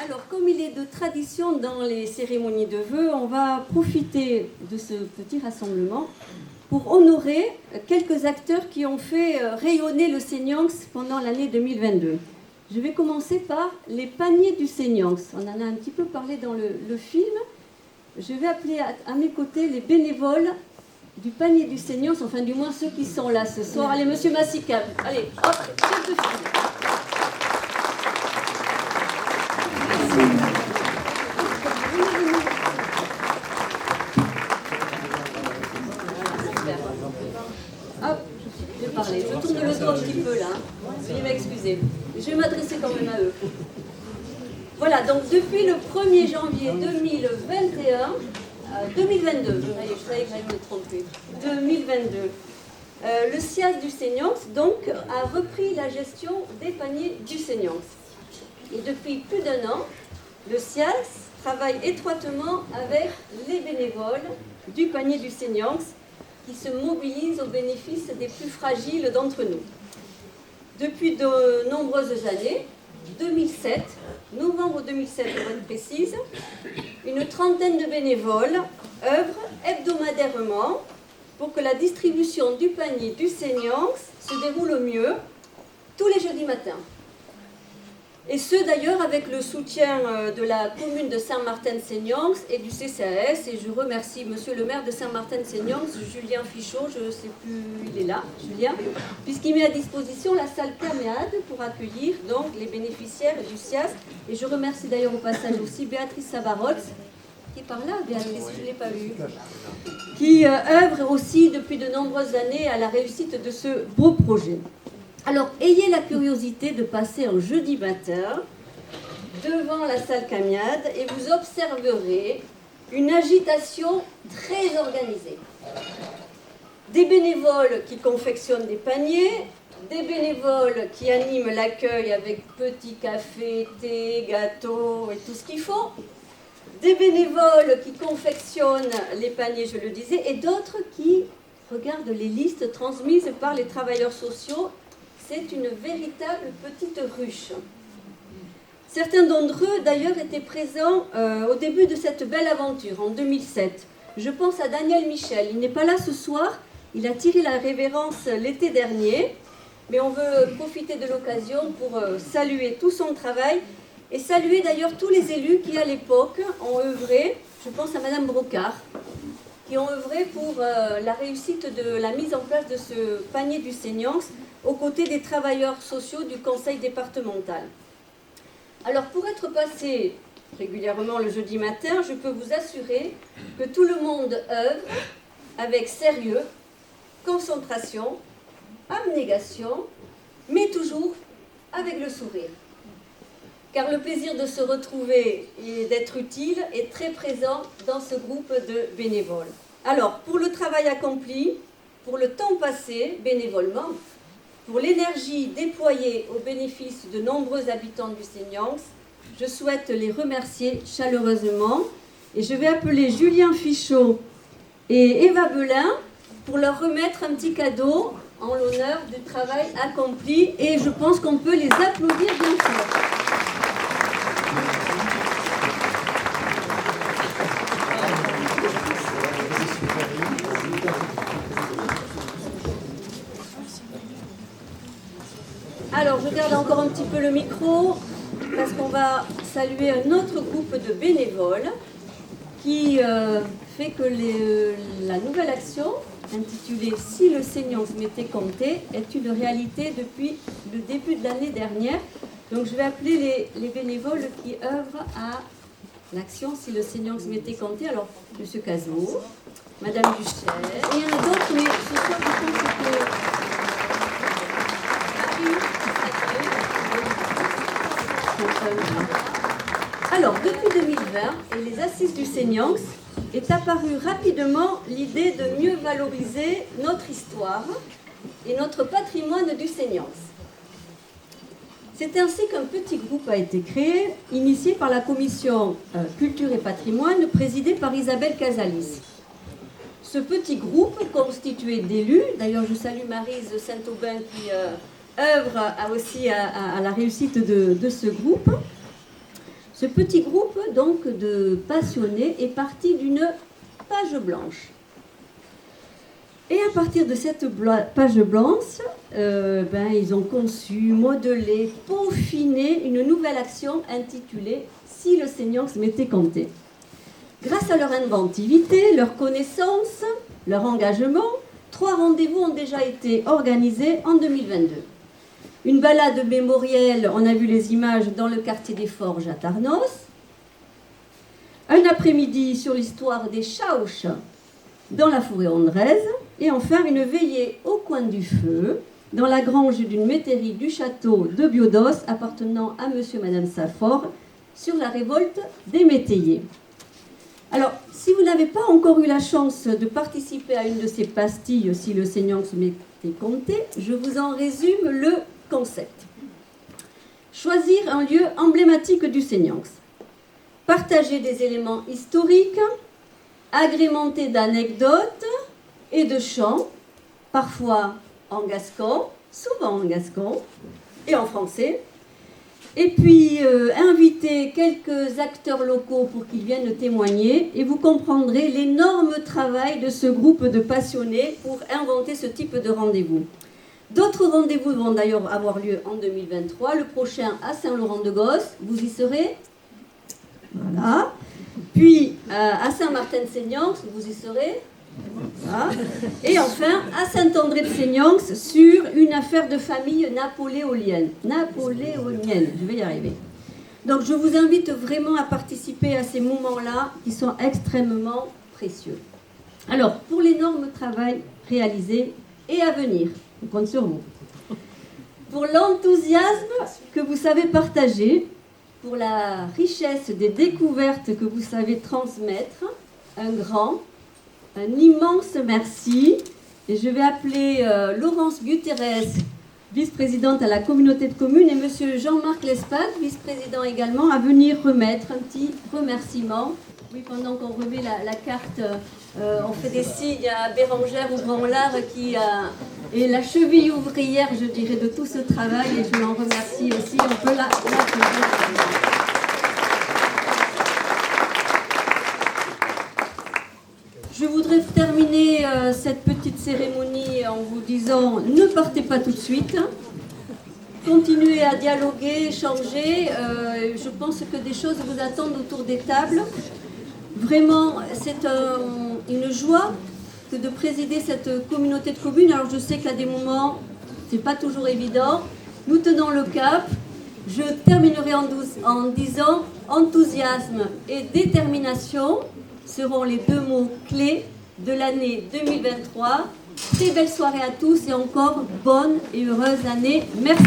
Alors, comme il est de tradition dans les cérémonies de vœux, on va profiter de ce petit rassemblement pour honorer quelques acteurs qui ont fait rayonner le Seignanx pendant l'année 2022. Je vais commencer par les paniers du Seignanx. On en a un petit peu parlé dans le film. Je vais appeler à mes côtés les bénévoles du panier du Seignanx, enfin du moins ceux qui sont là ce soir. Allez, monsieur Massicab, allez, hop, chef de file. Hop, je vais parler. Je tourne le dos un petit peu là. Veuillez m'excuser. Je vais m'adresser quand même à eux. Voilà, donc depuis le 1er janvier 2021, 2022, je savais que j'allais me tromper, 2022, le SIAS du Seignanx donc a repris la gestion des paniers du Seignanx. Et depuis plus d'1 an, le SIAS travaille étroitement avec les bénévoles du panier du Seignanx qui se mobilisent au bénéfice des plus fragiles d'entre nous. Depuis de nombreuses années, 2007, novembre 2007 pour être précise, une trentaine de bénévoles œuvrent hebdomadairement pour que la distribution du panier du Seignanx se déroule au mieux tous les jeudis matins. Et ce d'ailleurs avec le soutien de la commune de Saint-Martin-de-Seignanx et du CCAS. Et je remercie monsieur le maire de Saint-Martin-de-Seignanx, Julien Fichot, je ne sais plus, il est là, Julien, puisqu'il met à disposition la salle perméade pour accueillir donc les bénéficiaires du SIAS. Et je remercie d'ailleurs au passage aussi Béatrice Sabarotz, qui est par là, Béatrice, je ne l'ai pas vue, qui œuvre aussi depuis de nombreuses années à la réussite de ce beau projet. Alors, ayez la curiosité de passer un jeudi matin devant la salle Camiade et vous observerez une agitation très organisée. Des bénévoles qui confectionnent des paniers, des bénévoles qui animent l'accueil avec petit café, thé, gâteau et tout ce qu'il faut, des bénévoles qui confectionnent les paniers, je le disais, et d'autres qui regardent les listes transmises par les travailleurs sociaux. C'est une véritable petite ruche. Certains d'entre eux, d'ailleurs, étaient présents au début de cette belle aventure, en 2007. Je pense à Daniel Michel. Il n'est pas là ce soir. Il a tiré la révérence l'été dernier. Mais on veut profiter de l'occasion pour saluer tout son travail et saluer d'ailleurs tous les élus qui, à l'époque, ont œuvré. Je pense à Madame Brocard, qui ont œuvré pour la réussite de la mise en place de ce panier du Seignanx, aux côtés des travailleurs sociaux du conseil départemental. Alors, pour être passé régulièrement le jeudi matin, je peux vous assurer que tout le monde œuvre avec sérieux, concentration, abnégation, mais toujours avec le sourire. Car le plaisir de se retrouver et d'être utile est très présent dans ce groupe de bénévoles. Alors, pour le travail accompli, pour le temps passé bénévolement, pour l'énergie déployée au bénéfice de nombreux habitants du Seignanx, je souhaite les remercier chaleureusement. Et je vais appeler Julien Fichot et Eva Belin pour leur remettre un petit cadeau en l'honneur du travail accompli. Et je pense qu'on peut les applaudir bien sûr. Alors, je garde encore un petit peu le micro parce qu'on va saluer un autre groupe de bénévoles qui fait que la nouvelle action, intitulée « Si le Seignanx m'était compté », est une réalité depuis le début de l'année dernière. Donc, je vais appeler les bénévoles qui œuvrent à l'action « Si le Seignanx m'était compté ». Alors, M. Cazot, Mme Duchère, et il y en a d'autres, mais ce soir, je pense que... Alors, depuis 2020 et les assises du Seignanx, est apparue rapidement l'idée de mieux valoriser notre histoire et notre patrimoine du Seignanx. C'est ainsi qu'un petit groupe a été créé, initié par la commission Culture et Patrimoine, présidée par Isabelle Casalis. Ce petit groupe, constitué d'élus, d'ailleurs je salue Maryse Saint-Aubin qui œuvre aussi à la réussite de ce groupe. Ce petit groupe donc de passionnés est parti d'une page blanche. Et à partir de cette page blanche, ils ont conçu, modelé, peaufiné une nouvelle action intitulée « Si le Seignox m'était compté ». Grâce à leur inventivité, leur connaissance, leur engagement, 3 rendez-vous ont déjà été organisés en 2022. Une balade mémorielle, on a vu les images, dans le quartier des Forges à Tarnos. Un après-midi sur l'histoire des Chaouches dans la forêt hondraise. Et enfin, une veillée au coin du feu, dans la grange d'une métairie du château de Biodos, appartenant à monsieur et madame Saffort, sur la révolte des métayers. Alors, si vous n'avez pas encore eu la chance de participer à une de ces pastilles, si le Seignox m'était compté, je vous en résume le concept. Choisir un lieu emblématique du Seignox. Partager des éléments historiques, agrémentés d'anecdotes et de chants, parfois en gascon, souvent en gascon, et en français. Et puis, inviter quelques acteurs locaux pour qu'ils viennent témoigner, et vous comprendrez l'énorme travail de ce groupe de passionnés pour inventer ce type de rendez-vous. D'autres rendez-vous vont d'ailleurs avoir lieu en 2023. Le prochain à Saint-Laurent-de-Gosse, vous y serez? Voilà. Puis, à Saint-Martin-de-Seignox, vous y serez? Voilà. Et enfin, à Saint-André-de-Seignox, sur une affaire de famille napoléonienne. Je vais y arriver. Donc, je vous invite vraiment à participer à ces moments-là qui sont extrêmement précieux. Alors, pour l'énorme travail réalisé et à venir, on compte sur vous. Pour l'enthousiasme que vous savez partager, pour la richesse des découvertes que vous savez transmettre, un immense merci. Et je vais appeler Laurence Guterres, vice-présidente à la communauté de communes, et monsieur Jean-Marc Lespat, vice-président également, à venir remettre un petit remerciement. Oui, pendant qu'on remet la carte, on fait des signes à Bérangère Ouvrant-Lard qui est la cheville ouvrière, je dirais, de tout ce travail, et je l'en remercie aussi. On peut l'applaudir. Je voudrais terminer cette petite cérémonie en vous disant, ne partez pas tout de suite. Continuez à dialoguer, échanger. Je pense que des choses vous attendent autour des tables. Vraiment, c'est une joie que de présider cette communauté de communes. Alors je sais qu'à des moments, c'est pas toujours évident. Nous tenons le cap. Je terminerai en disant enthousiasme et détermination seront les 2 mots clés de l'année 2023. Très belle soirée à tous et encore bonne et heureuse année. Merci.